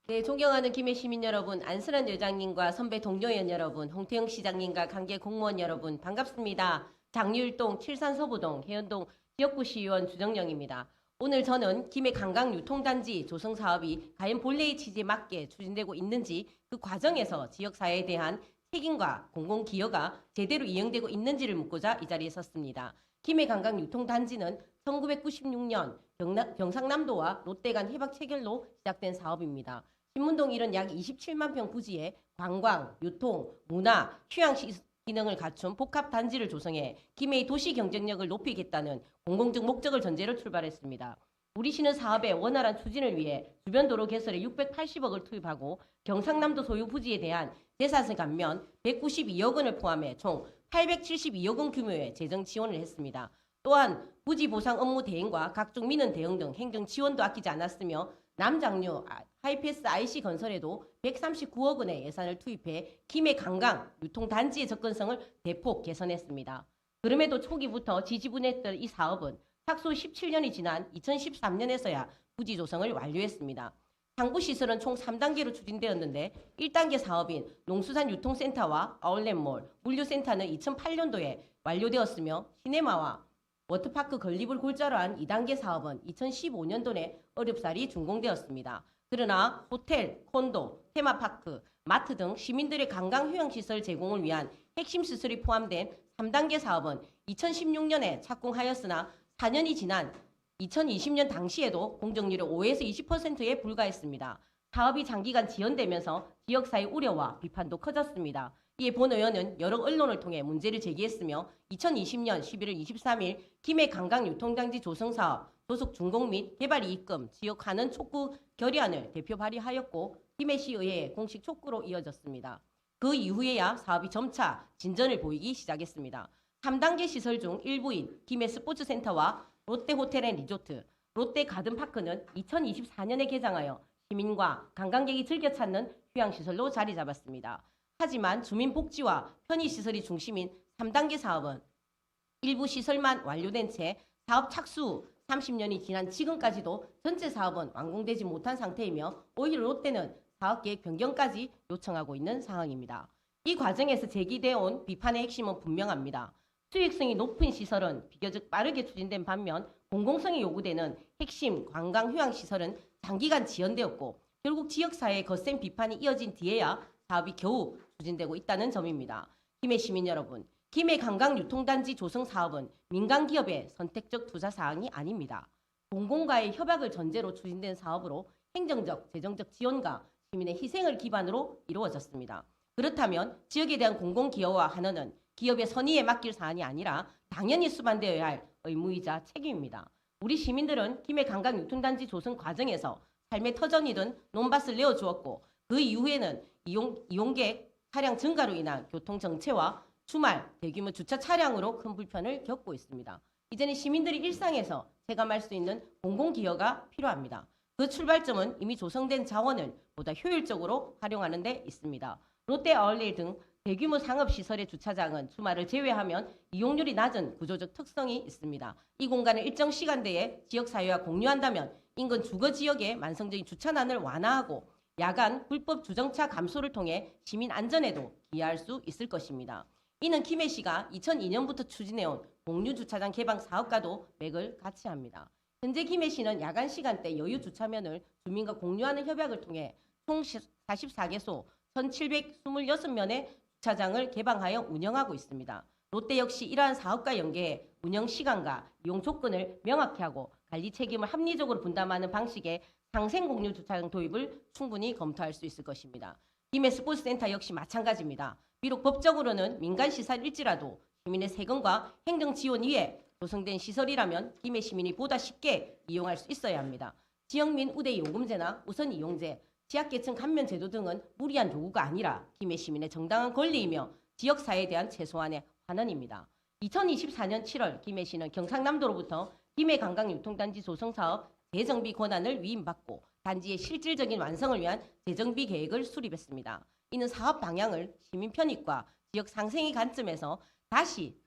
네, 존경하는 김해 시민 여러분, 안선한 여장님과 선배 동료연 여러분, 홍태영 시장님과 관계 공무원 여러분, 반갑습니다. 장유일동, 칠산서부동, 해운동 지역구 시의원 주정영입니다. 오늘 저는 김해 관광유통단지 조성 사업이 과연 본래의 취지에 맞게 추진되고 있는지, 그 과정에서 지역사회에 대한 책임과 공공기여가 제대로 이행되고 있는지를 묻고자 이 자리에 섰습니다. 김해 관광유통단지는 1996년 경상남도와 롯데 간 해박 체결로 시작된 사업입니다. 신문동 일은 약 27만 평 부지에 관광, 유통, 문화, 휴양 기능을 갖춘 복합 단지를 조성해 김해의 도시 경쟁력을 높이겠다는 공공적 목적을 전제로 출발했습니다. 우리 시는 사업의 원활한 추진을 위해 주변 도로 개설에 680억을 투입하고 경상남도 소유 부지에 대한 재산세 감면 192억 원을 포함해 총 872억 원 규모의 재정 지원을 했습니다. 또한 부지 보상 업무 대행과 각종 민원 대응 등 행정 지원도 아끼지 않았으며 남장류 하이패스 IC 건설에도 139억 원의 예산을 투입해 김해 관광 유통단지의 접근성을 대폭 개선했습니다. 그럼에도 초기부터 지지분했던 이 사업은 착수 17년이 지난 2013년에서야 부지 조성을 완료했습니다. 상부시설은 총 3단계로 추진되었는데 1단계 사업인 농수산 유통센터와 아울렛몰, 물류센터는 2008년도에 완료되었으며 시네마와 워터파크 건립을 골자로 한 2단계 사업은 2015년도에 어렵사리 준공되었습니다. 그러나 호텔, 콘도, 테마파크, 마트 등 시민들의 관광휴양시설 제공을 위한 핵심 시설이 포함된 3단계 사업은 2016년에 착공하였으나 4년이 지난 2020년 당시에도 공정률이 5에서 20%에 불과했습니다. 사업이 장기간 지연되면서 지역사회 우려와 비판도 커졌습니다. 이에 본 의원은 여러 언론을 통해 문제를 제기했으며 2020년 11월 23일 김해 관광유통단지 조성사업 도속 준공 및 개발 이익금 지역화는 촉구 결의안을 대표 발의하였고 김해시의회에 공식 촉구로 이어졌습니다. 그 이후에야 사업이 점차 진전을 보이기 시작했습니다. 3단계 시설 중 일부인 김해 스포츠센터와 롯데호텔앤리조트, 롯데가든파크는 2024년에 개장하여 시민과 관광객이 즐겨 찾는 휴양시설로 자리 잡았습니다. 하지만 주민복지와 편의시설이 중심인 3단계 사업은 일부 시설만 완료된 채 사업 착수 30년이 지난 지금까지도 전체 사업은 완공되지 못한 상태이며 오히려 롯데는 사업계획 변경까지 요청하고 있는 상황입니다. 이 과정에서 제기되어 온 비판의 핵심은 분명합니다. 수익성이 높은 시설은 비교적 빠르게 추진된 반면 공공성이 요구되는 핵심 관광 휴양시설은 장기간 지연되었고 결국 지역사회의 거센 비판이 이어진 뒤에야 사업이 겨우 추진되고 있다는 점입니다. 김해 시민 여러분, 김해 관광유통단지 조성 사업은 민간기업의 선택적 투자 사항이 아닙니다. 공공과의 협약을 전제로 추진된 사업으로 행정적, 재정적 지원과 시민의 희생을 기반으로 이루어졌습니다. 그렇다면 지역에 대한 공공기여와 환원은 기업의 선의에 맡길 사안이 아니라 당연히 수반되어야 할 의무이자 책임입니다. 우리 시민들은 김해 관광유통단지 조성 과정에서 삶의 터전이든 논밭을 내어주었고 그 이후에는 이용객 차량 증가로 인한 교통 정체와 주말 대규모 주차 차량으로 큰 불편을 겪고 있습니다. 이제는 시민들이 일상에서 체감할 수 있는 공공기여가 필요합니다. 그 출발점은 이미 조성된 자원을 보다 효율적으로 활용하는 데 있습니다. 롯데 아울렛 등 대규모 상업시설의 주차장은 주말을 제외하면 이용률이 낮은 구조적 특성이 있습니다. 이 공간을 일정 시간대에 지역사회와 공유한다면 인근 주거지역의 만성적인 주차난을 완화하고 야간 불법 주정차 감소를 통해 시민 안전에도 기여할 수 있을 것입니다. 이는 김해시가 2002년부터 추진해온 공유주차장 개방 사업과도 맥을 같이 합니다. 현재 김해시는 야간 시간대 여유 주차면을 주민과 공유하는 협약을 통해 총 44개소 1,726면의 주차장을 개방하여 운영하고 있습니다. 롯데 역시 이러한 사업과 연계해 운영 시간과 이용 조건을 명확히 하고 관리 책임을 합리적으로 분담하는 방식의 상생 공유 주차장 도입을 충분히 검토할 수 있을 것입니다. 김해 스포츠센터 역시 마찬가지입니다. 비록 법적으로는 민간 시설일지라도 시민의 세금과 행정 지원 위에 조성된 시설이라면 김해 시민이 보다 쉽게 이용할 수 있어야 합니다. 지역민 우대 요금제나 우선 이용제, 지역계층 감면 제도 등은 무리한 요구가 아니라 김해 시민의 정당한 권리이며 지역사회에 대한 최소한의 환원입니다. 2024년 7월 김해시는 경상남도로부터 김해 관광유통단지 조성사업 재정비 권한을 위임받고 단지의 실질적인 완성을 위한 재정비 계획을 수립했습니다. 이는 사업 방향을 시민 편익과 지역 상생의 관점에서 다시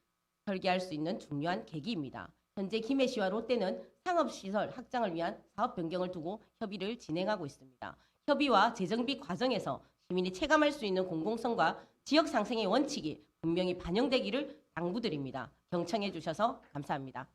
설계할 수 있는 중요한 계기입니다. 현재 김해시와 롯데는 상업시설 확장을 위한 사업 변경을 두고 협의를 진행하고 있습니다. 협의와 재정비 과정에서 시민이 체감할 수 있는 공공성과 지역 상생의 원칙이 분명히 반영되기를 당부드립니다. 경청해 주셔서 감사합니다.